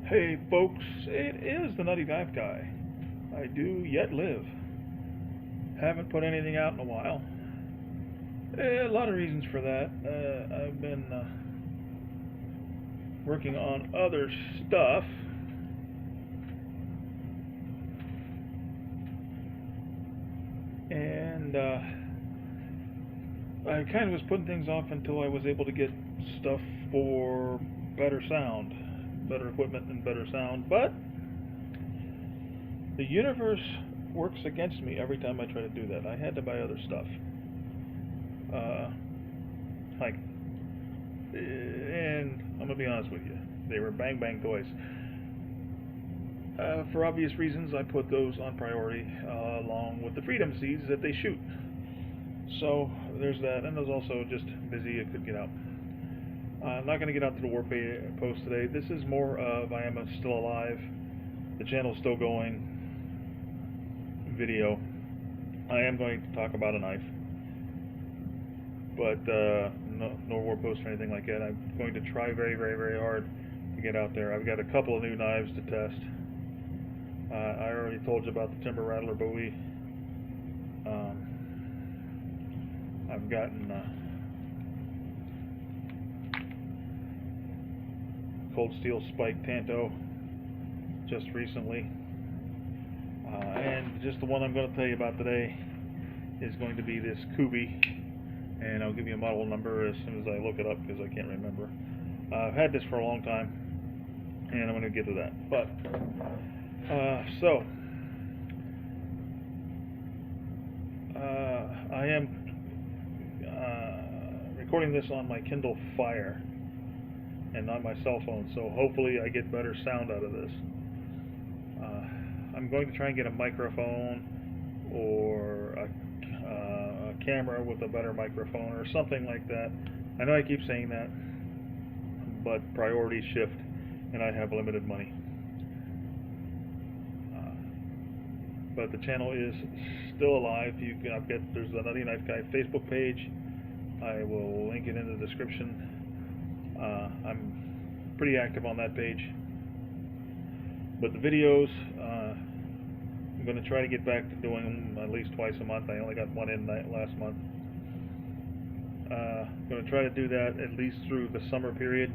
Hey folks, it is the Nutty Knife Guy. I do yet live. Haven't put anything out in a while. A lot of reasons for that. I've been working on other stuff. And I kind of was putting things off until I was able to get stuff for better sound, better equipment and better sound. But the universe works against me every time I try to do that. I had to buy other stuff. Like, and I'm gonna be honest with you, they were bang bang toys. For obvious reasons, I put those on priority along with the freedom seeds that they shoot. So there's that, and there's also just busy. I could get out. I'm not going to get out to the war post today. This is more of I am still alive. The channel's still going. Video. I am going to talk about a knife, but no war post or anything like that. I'm going to try very, very, very hard to get out there. I've got a couple of new knives to test. I already told you about the Timber Rattler Bowie. I've gotten Cold Steel Spike Tanto just recently. And just the one I'm going to tell you about today is going to be this Kubey, and I'll give you a model number as soon as I look it up because I can't remember. I've had this for a long time, and I'm going to get to that. But I am recording this on my Kindle Fire and not my cell phone, so hopefully I get better sound out of this. I'm going to try and get a microphone or a camera with a better microphone or something like that. I know I keep saying that, but priorities shift and I have limited money. But the channel is still alive. There's the Nutty Knife Guy Facebook page. I will link it in the description. I'm pretty active on that page. But the videos, I'm going to try to get back to doing them at least twice a month. I only got one in last month. I'm going to try to do that at least through the summer period.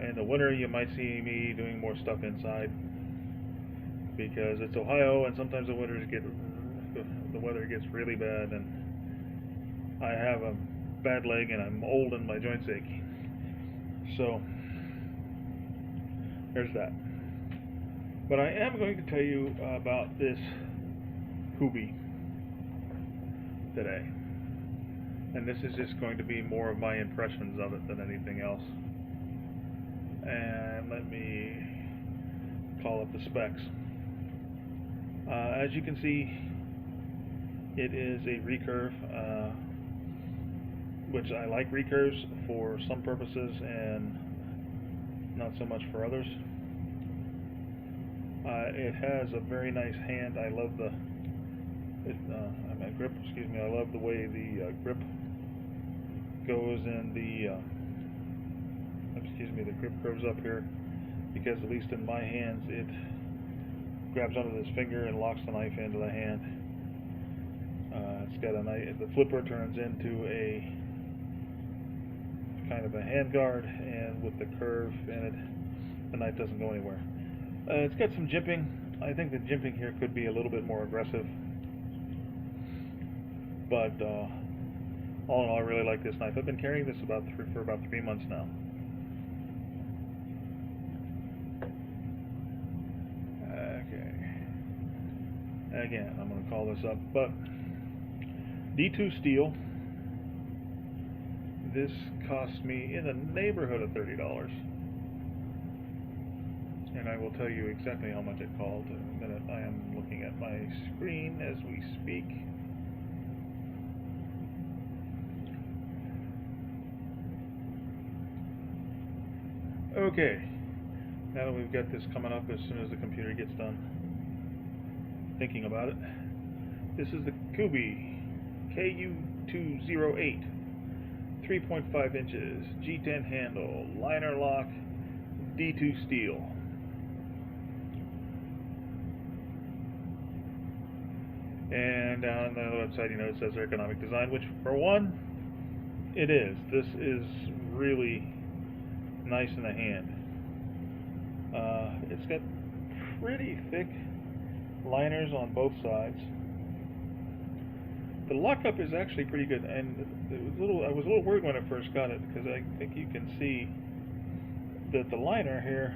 In the winter, you might see me doing more stuff inside, because it's Ohio and sometimes the weather gets really bad, and I have a bad leg and I'm old and my joints ache. So there's that. But I am going to tell you about this Kubey today. And this is just going to be more of my impressions of it than anything else. And let me call up the specs. As you can see, it is a recurve, which I like recurves for some purposes and not so much for others. It has a very nice hand. I love the grip. Excuse me. I love the way the grip goes in the. The grip curves up here, because at least in my hands it grabs onto this finger and locks the knife into the hand. It's got a knife. The flipper turns into a kind of a hand guard, and with the curve in it, the knife doesn't go anywhere. It's got some jimping. I think the jimping here could be a little bit more aggressive, but all in all, I really like this knife. I've been carrying this for about 3 months now. Again, I'm going to call this up, but D2 steel. This cost me in the neighborhood of $30, and I will tell you exactly how much it cost in a minute. I am looking at my screen as we speak. Okay, now that we've got this coming up as soon as the computer gets done thinking about it. This is the Kubey KU208, 3.5 inches, G10 handle, liner lock, D2 steel. And on the website, it says ergonomic design, which for one, it is. This is really nice in the hand. It's got pretty thick liners on both sides. The lockup is actually pretty good, and I was a little worried when I first got it, because I think you can see that the liner here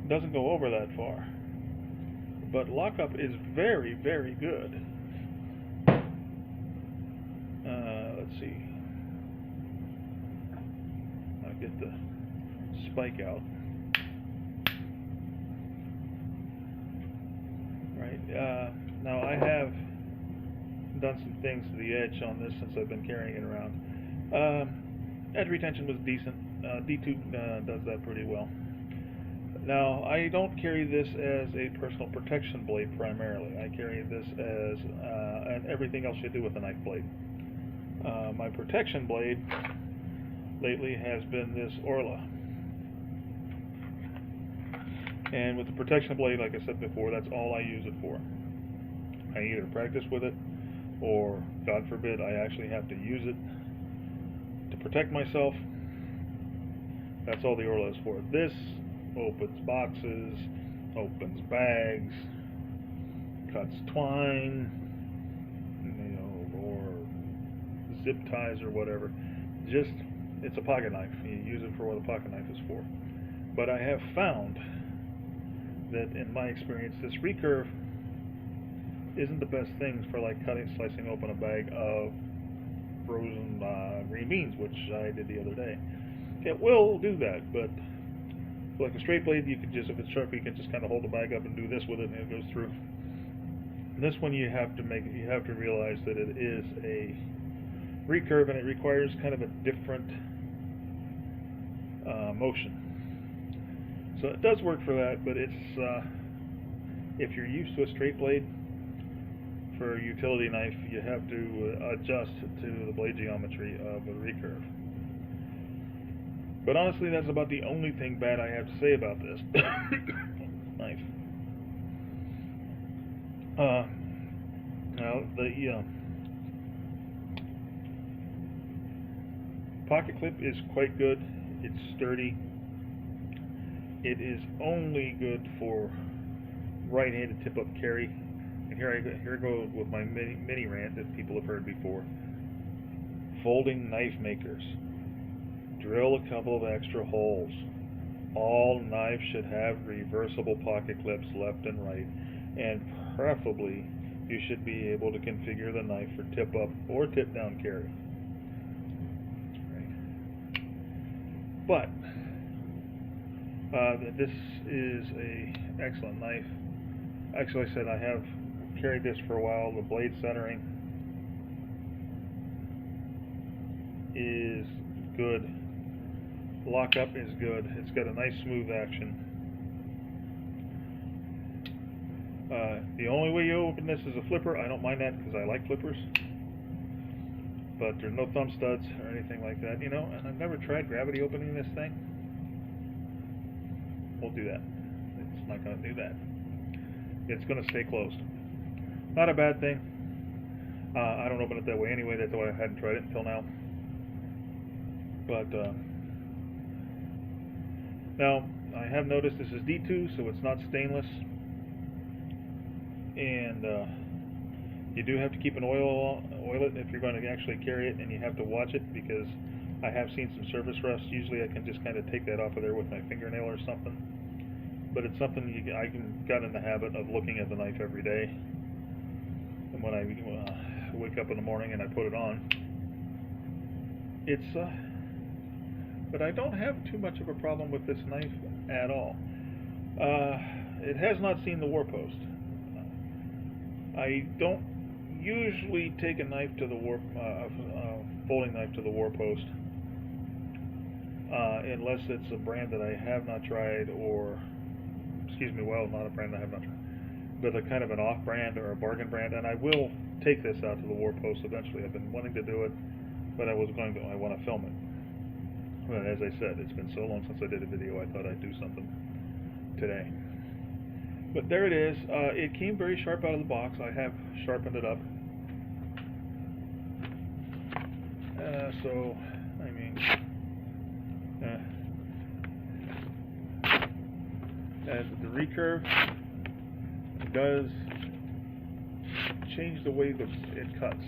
doesn't go over that far. But lockup is very, very good. Let's see. I'll get the spike out. Right. Now I have done some things to the edge on this since I've been carrying it around. Edge retention was decent. D2 does that pretty well. Now, I don't carry this as a personal protection blade primarily. I carry this as and everything else you do with a knife blade. My protection blade lately has been this Orla. And with the protection blade, like I said before, that's all I use it for. I either practice with it, or, God forbid, I actually have to use it to protect myself. That's all the Orla is for. This opens boxes, opens bags, cuts twine, or zip ties or whatever. Just, it's a pocket knife. You use it for what a pocket knife is for. But I have found that in my experience, this recurve isn't the best thing for like slicing open a bag of frozen green beans, which I did the other day. It will do that, but like a straight blade, you can just, if it's sharp, you can just kind of hold the bag up and do this with it, and it goes through. And this one, you have to realize that it is a recurve, and it requires kind of a different motion. So it does work for that, but it's if you're used to a straight blade for a utility knife, you have to adjust to the blade geometry of a recurve. But honestly, that's about the only thing bad I have to say about this knife. Now, the pocket clip is quite good. It's sturdy. It is only good for right-handed tip-up carry. And here I go with my mini rant that people have heard before. Folding knife makers. Drill a couple of extra holes. All knives should have reversible pocket clips left and right, and preferably you should be able to configure the knife for tip up or tip down carry. But this is a excellent knife. Actually, like I said, I have carried this for a while. The blade centering is good. Lockup is good. It's got a nice smooth action. The only way you open this is a flipper. I don't mind that because I like flippers. But there's no thumb studs or anything like that, and I've never tried gravity opening this thing. Won't do that. It's not going to do that. It's going to stay closed. Not a bad thing. I don't open it that way anyway. That's why I hadn't tried it until now. But now I have noticed this is D2, so it's not stainless, and you do have to keep an oil it if you're going to actually carry it, and you have to watch it because I have seen some surface rust. Usually I can just kind of take that off of there with my fingernail or something, but it's something I got in the habit of looking at the knife every day, and when I wake up in the morning and I put it on, it's but I don't have too much of a problem with this knife at all. It has not seen the war post. I don't usually take a knife to the folding knife to the war post unless it's a brand that I have not tried, or not a brand I have not tried, but a kind of an off brand or a bargain brand, and I will take this out to the war post eventually. I've been wanting to do it, but I want to film it. But as I said, it's been so long since I did a video, I thought I'd do something today. But there it is. It came very sharp out of the box. I have sharpened it up. So, I mean, the recurve does change the way that it cuts.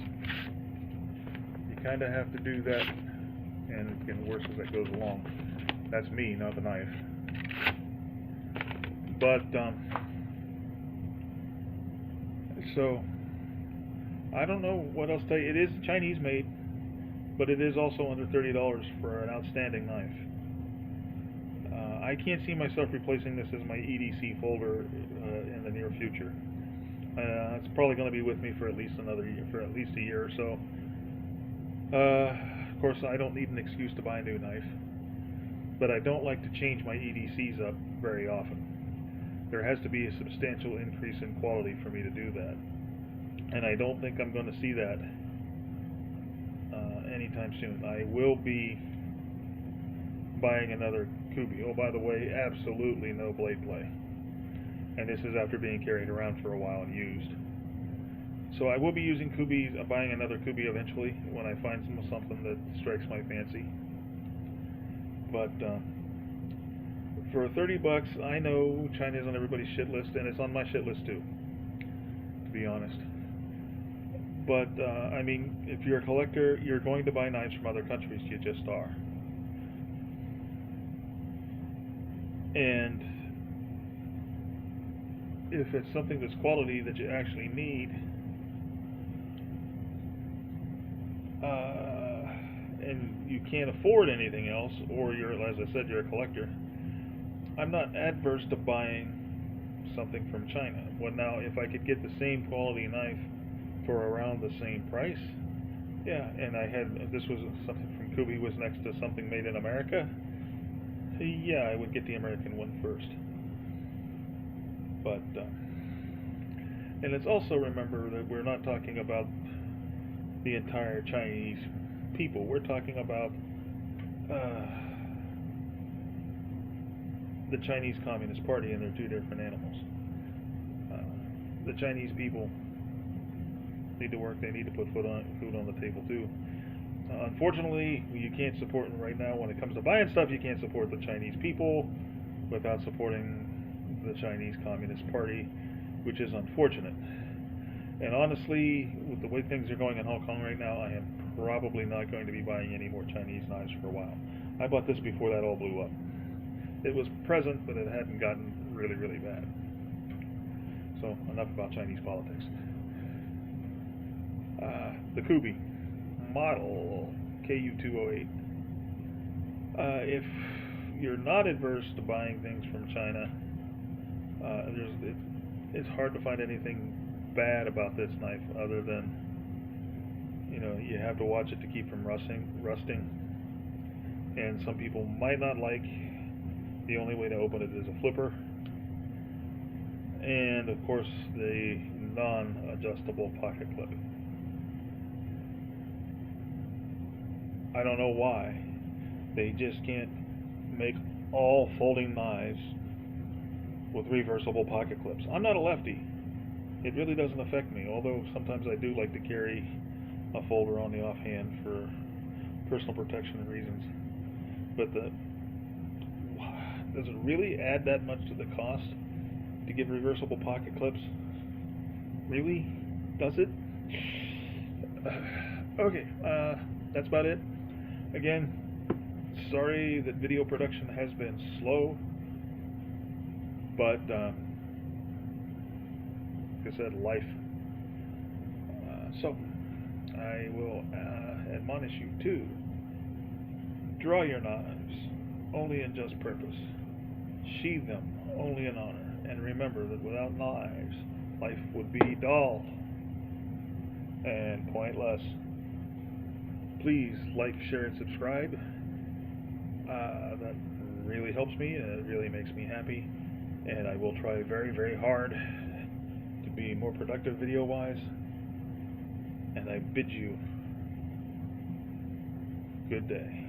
You kind of have to do that, and it's getting worse as it goes along. That's me, not the knife. But so I don't know what else to tell you. It is Chinese made, but it is also under $30 for an outstanding knife. I can't see myself replacing this as my EDC folder in the near future. It's probably going to be with me for at least a year or so. Of course, I don't need an excuse to buy a new knife, but I don't like to change my EDCs up very often. There has to be a substantial increase in quality for me to do that, and I don't think I'm going to see that anytime soon. I will be buying another Kubey. Oh, by the way, absolutely no blade play. And this is after being carried around for a while and used. So I will be using Kubey, buying another Kubey eventually when I find something that strikes my fancy. But for $30, I know China's on everybody's shit list, and it's on my shit list too, to be honest. But I mean, if you're a collector, you're going to buy knives from other countries. You just are. And if it's something that's quality that you actually need, and you can't afford anything else, or you're, as I said, you're a collector, I'm not adverse to buying something from China. Well, now, if I could get the same quality knife for around the same price, yeah, and this was something from Kubey was next to something made in America, yeah, I would get the American one first. But and let's also remember that we're not talking about the entire Chinese people. We're talking about the Chinese Communist Party, and they're two different animals. The Chinese people need to work. They need to put food on the table too. Unfortunately, you can't support them right now. When it comes to buying stuff, you can't support the Chinese people without supporting the Chinese Communist Party, which is unfortunate. And honestly, with the way things are going in Hong Kong right now, I am probably not going to be buying any more Chinese knives for a while. I bought this before that all blew up. It was present, but it hadn't gotten really, really bad. So, enough about Chinese politics. The Kubey model KU208. If you're not adverse to buying things from China, it's hard to find anything bad about this knife other than, you know, you have to watch it to keep from rusting. And some people might not like the only way to open it is a flipper. And of course the non-adjustable pocket clip. I don't know why they just can't make all folding knives with reversible pocket clips. I'm not a lefty. It really doesn't affect me, although sometimes I do like to carry a folder on the offhand for personal protection reasons. But does it really add that much to the cost to get reversible pocket clips? Really? Does it? Okay, that's about it. Again, sorry that video production has been slow, but like I said, life. So I will admonish you to draw your knives only in just purpose, sheathe them only in honor, and remember that without knives, life would be dull and pointless. Please like, share, and subscribe. That really helps me, and it really makes me happy, and I will try very, very hard to be more productive video-wise, and I bid you good day.